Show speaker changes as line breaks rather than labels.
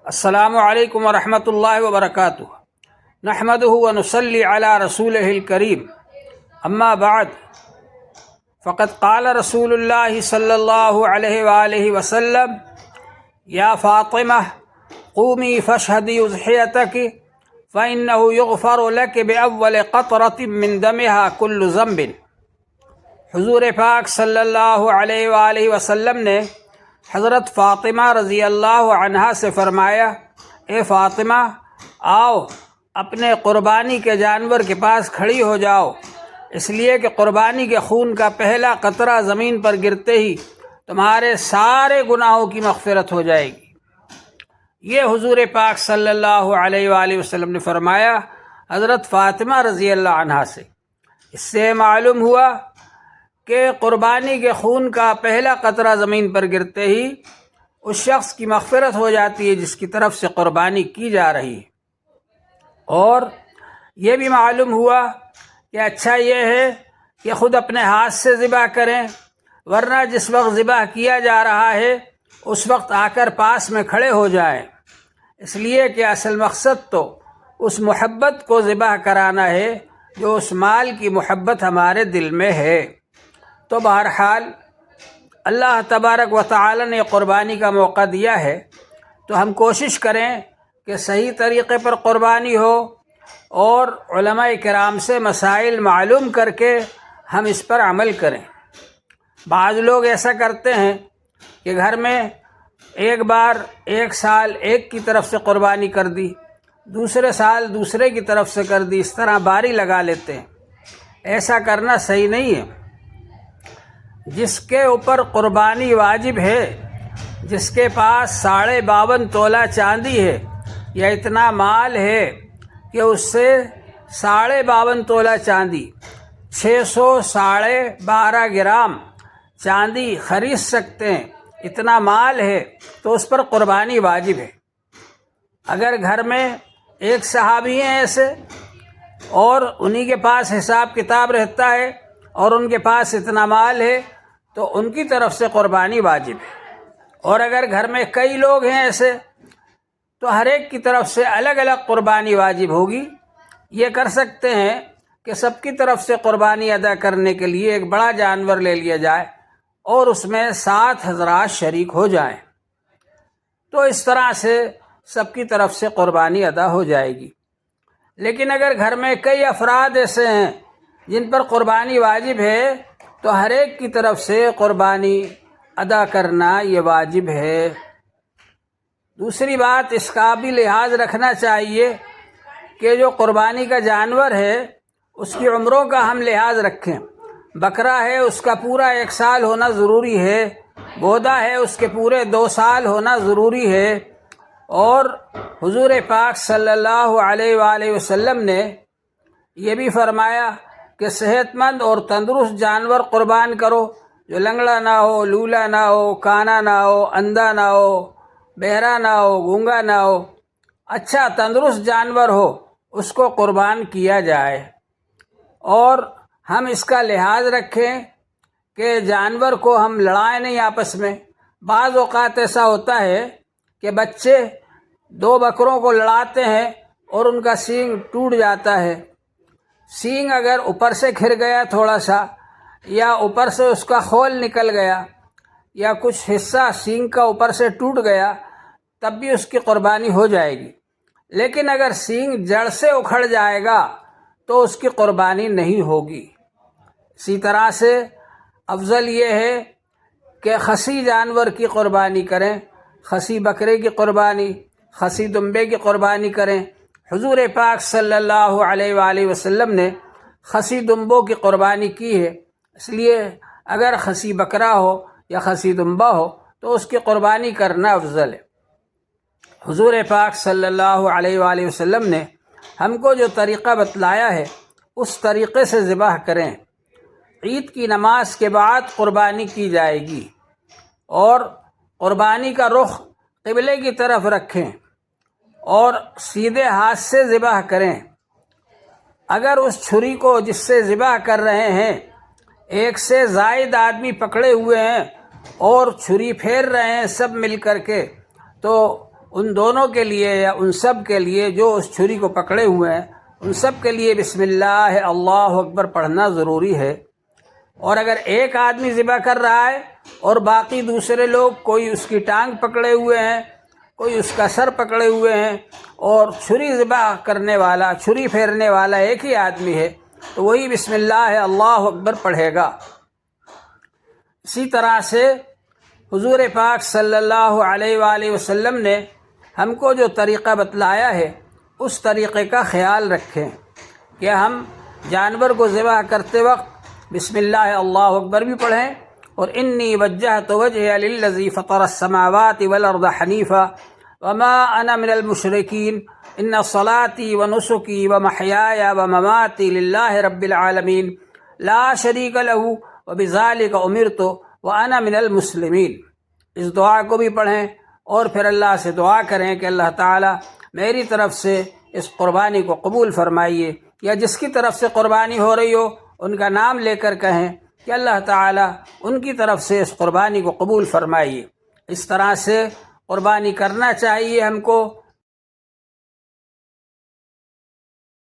السلام علیکم ورحمۃ اللہ وبرکاتہ۔ نحمدہ ونصلی علی رسولہ الکریم، اما بعد فقد قال رسول اللہ صلی اللہ علیہ وآلہ وسلم یا فاطمہ قومی فاشہدی اضحیتک فإنہ یغفر لک بأول قطرۃ من دمہا کل ذنب۔ حضور پاک صلی اللہ علیہ وآلہ وسلم نے حضرت فاطمہ رضی اللہ عنہا سے فرمایا، اے فاطمہ، آؤ اپنے قربانی کے جانور کے پاس کھڑی ہو جاؤ، اس لیے کہ قربانی کے خون کا پہلا قطرہ زمین پر گرتے ہی تمہارے سارے گناہوں کی مغفرت ہو جائے گی۔ یہ حضور پاک صلی اللہ علیہ وآلہ وسلم نے فرمایا حضرت فاطمہ رضی اللہ عنہا سے۔ اس سے معلوم ہوا کہ قربانی کے خون کا پہلا قطرہ زمین پر گرتے ہی اس شخص کی مغفرت ہو جاتی ہے جس کی طرف سے قربانی کی جا رہی ہے۔ اور یہ بھی معلوم ہوا کہ اچھا یہ ہے کہ خود اپنے ہاتھ سے ذبح کریں، ورنہ جس وقت ذبح کیا جا رہا ہے اس وقت آ کر پاس میں کھڑے ہو جائیں، اس لیے کہ اصل مقصد تو اس محبت کو ذبح کرانا ہے جو اس مال کی محبت ہمارے دل میں ہے۔ تو بہرحال اللہ تبارک و تعالی نے قربانی کا موقع دیا ہے تو ہم کوشش کریں کہ صحیح طریقے پر قربانی ہو، اور علماء کرام سے مسائل معلوم کر کے ہم اس پر عمل کریں۔ بعض لوگ ایسا کرتے ہیں کہ گھر میں ایک بار ایک سال ایک کی طرف سے قربانی کر دی، دوسرے سال دوسرے کی طرف سے کر دی، اس طرح باری لگا لیتے ہیں۔ ایسا کرنا صحیح نہیں ہے۔ جس کے اوپر قربانی واجب ہے، جس کے پاس 52.5 تولہ چاندی ہے یا اتنا مال ہے کہ اس سے 52.5 تولہ چاندی 612 گرام چاندی خرید سکتے ہیں، اتنا مال ہے تو اس پر قربانی واجب ہے۔ اگر گھر میں ایک صحابی ہیں ایسے اور انہی کے پاس حساب کتاب رہتا ہے اور ان کے پاس اتنا مال ہے تو ان کی طرف سے قربانی واجب ہے۔ اور اگر گھر میں کئی لوگ ہیں ایسے تو ہر ایک کی طرف سے الگ الگ قربانی واجب ہوگی۔ یہ کر سکتے ہیں کہ سب کی طرف سے قربانی ادا کرنے کے لیے ایک بڑا جانور لے لیا جائے اور اس میں 7 حضرات شریک ہو جائیں، تو اس طرح سے سب کی طرف سے قربانی ادا ہو جائے گی۔ لیکن اگر گھر میں کئی افراد ایسے ہیں جن پر قربانی واجب ہے تو ہر ایک کی طرف سے قربانی ادا کرنا یہ واجب ہے۔ دوسری بات، اس کا بھی لحاظ رکھنا چاہیے کہ جو قربانی کا جانور ہے اس کی عمروں کا ہم لحاظ رکھیں۔ بکرا ہے اس کا پورا 1 سال ہونا ضروری ہے، بودا ہے اس کے پورے 2 سال ہونا ضروری ہے۔ اور حضور پاک صلی اللہ علیہ وآلہ وسلم نے یہ بھی فرمایا کہ صحت مند اور تندرست جانور قربان کرو، جو لنگڑا نہ ہو، لولا نہ ہو، کانا نہ ہو، اندھا نہ ہو، بہرا نہ ہو، گونگا نہ ہو، اچھا تندرست جانور ہو اس کو قربان کیا جائے۔ اور ہم اس کا لحاظ رکھیں کہ جانور کو ہم لڑائیں نہیں آپس میں۔ بعض اوقات ایسا ہوتا ہے کہ بچے 2 بکروں کو لڑاتے ہیں اور ان کا سینگ ٹوٹ جاتا ہے۔ سینگ اگر اوپر سے کھر گیا تھوڑا سا، یا اوپر سے اس کا خول نکل گیا، یا کچھ حصہ سینگ کا اوپر سے ٹوٹ گیا، تب بھی اس کی قربانی ہو جائے گی۔ لیکن اگر سینگ جڑ سے اکھڑ جائے گا تو اس کی قربانی نہیں ہوگی۔ اسی طرح سے افضل یہ ہے کہ خصی جانور کی قربانی کریں، خصی بکرے کی قربانی، خصی دمبے کی قربانی کریں۔ حضور پاک صلی اللہ علیہ وآلہ وسلم نے خصی دمبوں کی قربانی کی ہے، اس لیے اگر خصی بکرا ہو یا خصی دمبا ہو تو اس کی قربانی کرنا افضل ہے۔ حضور پاک صلی اللہ علیہ وآلہ وسلم نے ہم کو جو طریقہ بتلایا ہے اس طریقے سے ذبح کریں۔ عید کی نماز کے بعد قربانی کی جائے گی، اور قربانی کا رخ قبلے کی طرف رکھیں اور سیدھے ہاتھ سے ذبح کریں۔ اگر اس چھری کو جس سے ذبح کر رہے ہیں 1 سے زائد آدمی پکڑے ہوئے ہیں اور چھری پھیر رہے ہیں سب مل کر کے، تو ان دونوں کے لیے یا ان سب کے لیے جو اس چھری کو پکڑے ہوئے ہیں، ان سب کے لیے بسم اللہ اللہ اکبر پڑھنا ضروری ہے۔ اور اگر ایک آدمی ذبح کر رہا ہے اور باقی دوسرے لوگ، کوئی اس کی ٹانگ پکڑے ہوئے ہیں، کوئی اس کا سر پکڑے ہوئے ہیں، اور چھری ذبح کرنے والا، چھری پھیرنے والا ایک ہی آدمی ہے، تو وہی بسم اللہ اللہ اکبر پڑھے گا۔ اسی طرح سے حضور پاک صلی اللہ علیہ وآلہ وسلم نے ہم کو جو طریقہ بتلایا ہے، اس طریقے کا خیال رکھیں کہ ہم جانور کو ذبح کرتے وقت بسم اللہ اللہ اکبر بھی پڑھیں، اور انی وجہت وجہی للذی فطر السماوات والارض حنیفا وما انا من المشرکین ان صلاتی ونسکی ومحیای ومماتی للہ رب العالمین لا شریک لہ وبذالک امرت وانا من المسلمین۔ اس دعا کو بھی پڑھیں اور پھر اللہ سے دعا کریں کہ اللہ تعالیٰ میری طرف سے اس قربانی کو قبول فرمائیے، یا جس کی طرف سے قربانی ہو رہی ہو ان کا نام لے کر کہیں کہ اللہ تعالیٰ ان کی طرف سے اس قربانی کو قبول فرمائیے۔ اس طرح سے قربانی کرنا چاہیے ہم کو،